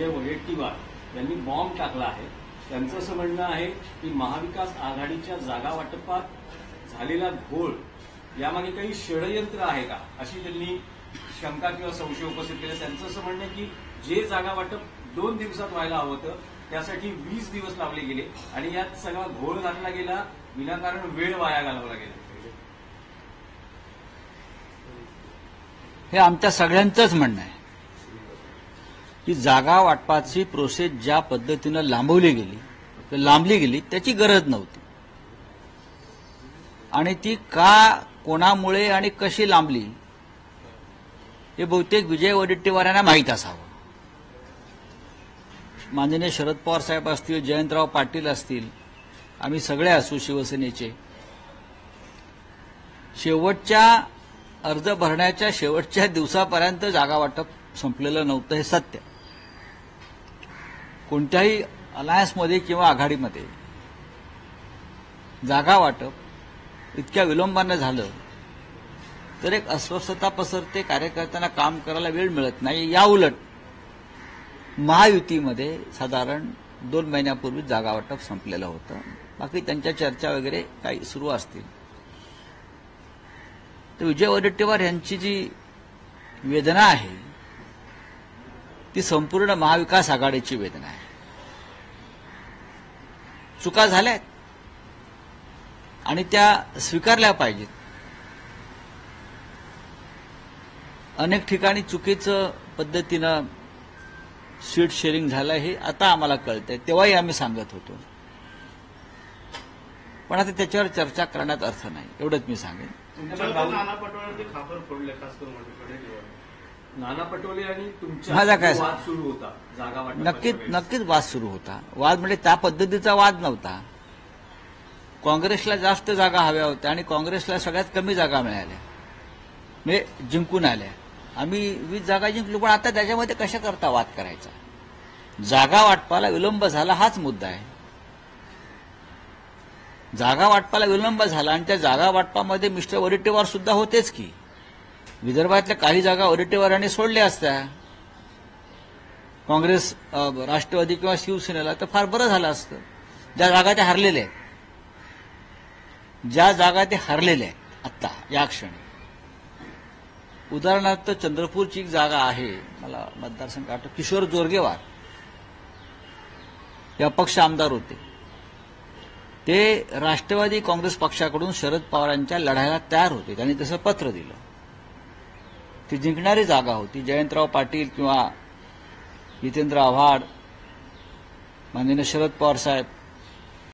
विजय वडेट्टीवार यांनी बॉम्ब टाकला आहे. त्यांचं असं म्हणणं आहे की महाविकास आघाडीच्या जागा वाटपात झालेला घोळ यामागे काही षडयंत्र आहे का, अशी त्यांनी शंका किंवा संशय उपस्थित केला. त्यांचं असं म्हणणं आहे की जे जागा वाटप 2 दिवसात व्हायला हवं होतं त्यासाठी 20 दिवस लावले गेले आणि यात सगळा घोळ घातला गेला, विनाकारण वेळ वाया घालवला गेला. हे आमच्या सगळ्यांचंच म्हणणं आहे की जागा वाटपाची प्रोसेस ज्या पद्धतीनं लांबली गेली त्याची गरज नव्हती आणि ती का, कोणामुळे आणि कशी लांबली हे बहुतेक विजय वडेट्टीवार यांना माहीत असावं. माननीय शरद पवार साहेब असतील, जयंतराव पाटील असतील, आम्ही सगळे असू शिवसेनेचे, शेवटच्या अर्ज भरण्याच्या शेवटच्या दिवसापर्यंत जागा वाटप संपलेलं नव्हतं हे सत्य. कोणत्याही अलायन्समध्ये किंवा आघाडीमध्ये जागा वाटप इतक्या विलंबानं झालं तर एक अस्वस्थता पसरते, कार्यकर्त्यांना काम करायला वेळ मिळत नाही. या उलट महायुतीमध्ये साधारण 2 महिन्यापूर्वी जागा वाटप संपलेलं होतं. बाकी त्यांच्या चर्चा वगैरे काही सुरू असतील. तर विजय वडेट्टीवार यांची जी वेदना आहे ती संपूर्ण महाविकास आघाडीची वेदना आहे. चुका झाल्यात आणि त्या स्वीकारल्या पाहिजेत. अनेक ठिकाणी चुकीचं पद्धतीनं सीट शेअरिंग झालं हे आता आम्हाला कळतंय, तेव्हाही आम्ही सांगत होतो. पण आता त्याच्यावर चर्चा करण्यात अर्थ नाही, एवढंच मी सांगेन. नाना पटोले खापर फोडले, खास करून नाना पटोले आणि तुमचा माझा काय वाद सुरू होता जागा वाटप. नक्कीच वाद सुरू होता. वाद म्हणजे त्या पद्धतीचा वाद नव्हता. काँग्रेसला जास्त जागा हव्या होत्या आणि काँग्रेसला सगळ्यात कमी जागा मिळाल्या, म्हणजे जिंकून आल्या. आम्ही 20 जागा जिंकलो, पण आता त्याच्यामध्ये कशा करता वाद करायचा. जागा वाटपाला विलंब झाला हाच मुद्दा आहे. जागा वाटपाला विलंब झाला आणि त्या जागा वाटपामध्ये मिस्टर वडेट्टीवार सुद्धा होतेच की. विदर्भातल्या काही जागा वडेट्टीवारांनी सोडल्या असत्या काँग्रेस, राष्ट्रवादी किंवा शिवसेनेला, तर फार बरं झालं असतं. ज्या जागा ते हरलेल्या आहेत आत्ता या क्षणी, उदाहरणार्थ चंद्रपूरची एक जागा आहे, मला मतदारसंघ आठवतो, किशोर जोरगेवार हे अपक्ष आमदार होते. ते राष्ट्रवादी काँग्रेस पक्षाकडून शरद पवारांच्या लढायला तयार होते. त्यांनी तसं पत्र दिलं. ती जिंकणारी जागा होती. जयंतराव पाटील किंवा जितेंद्र आव्हाड, माननीय शरद पवार साहेब